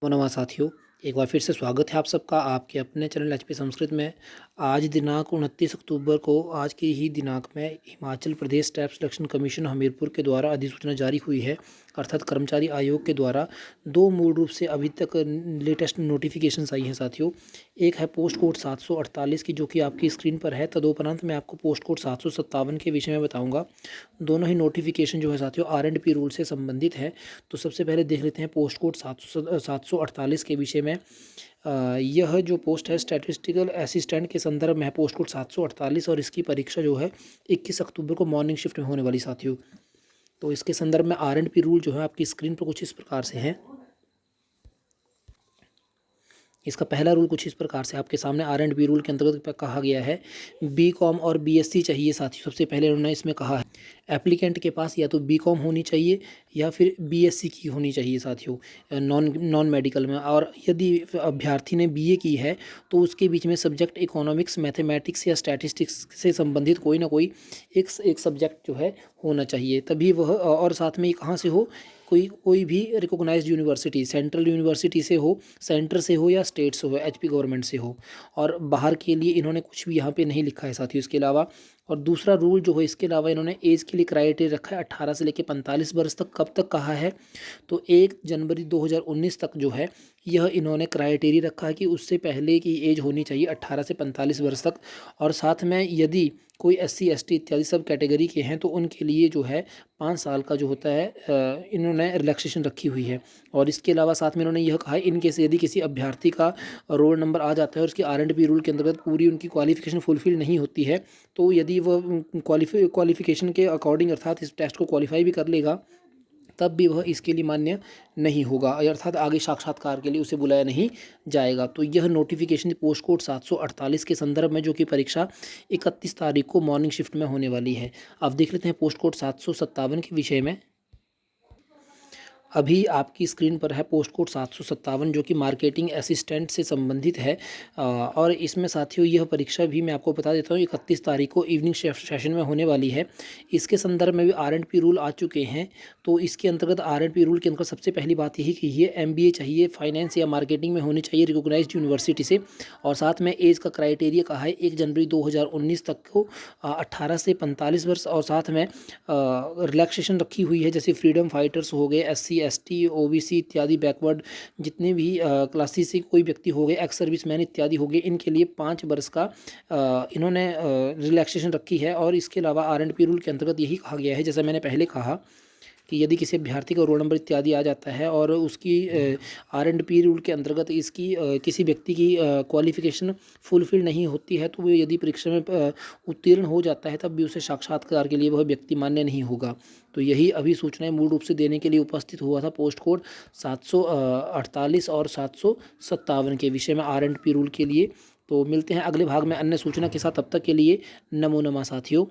नमस्कार साथियों, एक बार फिर से स्वागत है आप सबका आपके अपने चैनल एचपी संस्कृत में। आज दिनांक 29 अक्टूबर को आज के ही दिनांक में Himachal Pradesh staff selection commission Hamirpur के द्वारा अधिसूचना जारी हुई है। अर्थात कर्मचारी आयोग के द्वारा दो मूल रूप से अभी तक लेटेस्ट नोटिफिकेशंस आई हैं साथियों। एक है पोस्ट कोड 748 की, जो कि आपकी स्क्रीन पर है। तदुपरांत मैं आपको पोस्ट कोड 757 के विषय में बताऊँगा। दोनों ही नोटिफिकेशन जो है साथियों R&P रूल से संबंधित है। तो सबसे पहले देख लेते हैं पोस्ट कोड 748 के विषय में। यह जो पोस्ट है स्टैटिस्टिकल असिस्टेंट के संदर्भ में है, पोस्ट कोड 748, और इसकी परीक्षा जो है 21 अक्टूबर को मॉर्निंग शिफ्ट में होने वाली साथियों। तो इसके संदर्भ में R&P रूल जो है आपकी स्क्रीन पर कुछ इस प्रकार से है। इसका पहला रूल कुछ इस प्रकार से आपके सामने R&P रूल के अंतर्गत कहा गया है, B.Com और BSc चाहिए साथियों। सबसे पहले उन्होंने इसमें कहा है एप्लीकेंट के पास या तो B.Com होनी चाहिए या फिर BSc की होनी चाहिए साथियों, नॉन मेडिकल में। और यदि अभ्यर्थी ने BA की है तो उसके बीच में सब्जेक्ट इकोनॉमिक्स, मैथमेटिक्स या स्टैटिस्टिक्स से संबंधित कोई ना कोई एक सब्जेक्ट जो है होना चाहिए, तभी वह। और साथ में ये कहाँ से हो, कोई भी रिकॉग्नाइज्ड यूनिवर्सिटी, सेंट्रल यूनिवर्सिटी से हो, सेंटर से हो या स्टेट से हो, HP गवर्नमेंट से हो। और बाहर के लिए इन्होंने कुछ भी यहाँ पे नहीं लिखा है साथियों इसके अलावा। और दूसरा रूल जो है इसके अलावा इन्होंने एज के लिए क्राइटेरिया रखा है 18 से लेकर 45 वर्ष तक। कब तक कहा है, तो 1 जनवरी 2019 तक जो है यह इन्होंने क्राइटेरिया रखा है कि उससे पहले की एज होनी चाहिए 18 से 45 वर्ष तक। और साथ में यदि कोई SC ST इत्यादि सब कैटेगरी के हैं तो उनके लिए जो है 5 साल का जो होता है इन्होंने रिलैक्सेशन रखी हुई है। और इसके अलावा साथ में इन्होंने यह कहा है, इनके से यदि किसी अभ्यर्थी का रोल नंबर आ जाता है और उसकी R&P रूल के अंतर्गत पूरी उनकी क्वालिफिकेशन फुलफिल नहीं होती है, तो यदि वह क्वालिफिकेशन के अकॉर्डिंग अर्थात इस टेस्ट को क्वालिफाई भी कर लेगा, तब भी वह इसके लिए मान्य नहीं होगा, अर्थात आगे साक्षात्कार के लिए उसे बुलाया नहीं जाएगा। तो यह नोटिफिकेशन पोस्ट कोड 748 के संदर्भ में, जो कि परीक्षा 31 तारीख को मॉर्निंग शिफ्ट में होने वाली है। अब देख लेते हैं पोस्ट कोड 757 के विषय में। अभी आपकी स्क्रीन पर है पोस्ट कोड 757, जो कि मार्केटिंग असिस्टेंट से संबंधित है। और इसमें साथियों यह परीक्षा भी मैं आपको बता देता हूँ 31 तारीख को इवनिंग सेशन में होने वाली है। इसके संदर्भ में भी R&P रूल आ चुके हैं। तो इसके अंतर्गत R&P रूल के अंतर्गत सबसे पहली बात यही कि ये MBA चाहिए, फाइनेंस या मार्केटिंग में होनी चाहिए रिकॉग्नाइज्ड यूनिवर्सिटी से। और साथ में एज का क्राइटेरिया कहा है 1 जनवरी 2019 तक को 18 से 45 वर्ष। और साथ में रिलैक्सेशन रखी हुई है, जैसे फ्रीडम फाइटर्स हो गए, SC ST OBC इत्यादि बैकवर्ड जितने भी क्लासेस से कोई व्यक्ति हो गए, एक्स सर्विसमैन इत्यादि हो गए, इनके लिए 5 वर्ष का इन्होंने रिलैक्सेशन रखी है। और इसके अलावा R&P रूल के अंतर्गत यही कहा गया है, जैसा मैंने पहले कहा कि यदि किसी अभ्यर्थी का रोल नंबर इत्यादि आ जाता है और उसकी R&P रूल के अंतर्गत इसकी किसी व्यक्ति की क्वालिफिकेशन फुलफिल नहीं होती है, तो वो यदि परीक्षा में उत्तीर्ण हो जाता है, तब भी उसे साक्षात्कार के लिए वह व्यक्ति मान्य नहीं होगा। तो यही अभी सूचनाएं मूल रूप से देने के लिए उपस्थित हुआ था पोस्ट कोड 748 और 757 के विषय में R&P रूल के लिए। तो मिलते हैं अगले भाग में अन्य सूचना के साथ, तब तक के लिए नमो नमः साथियों।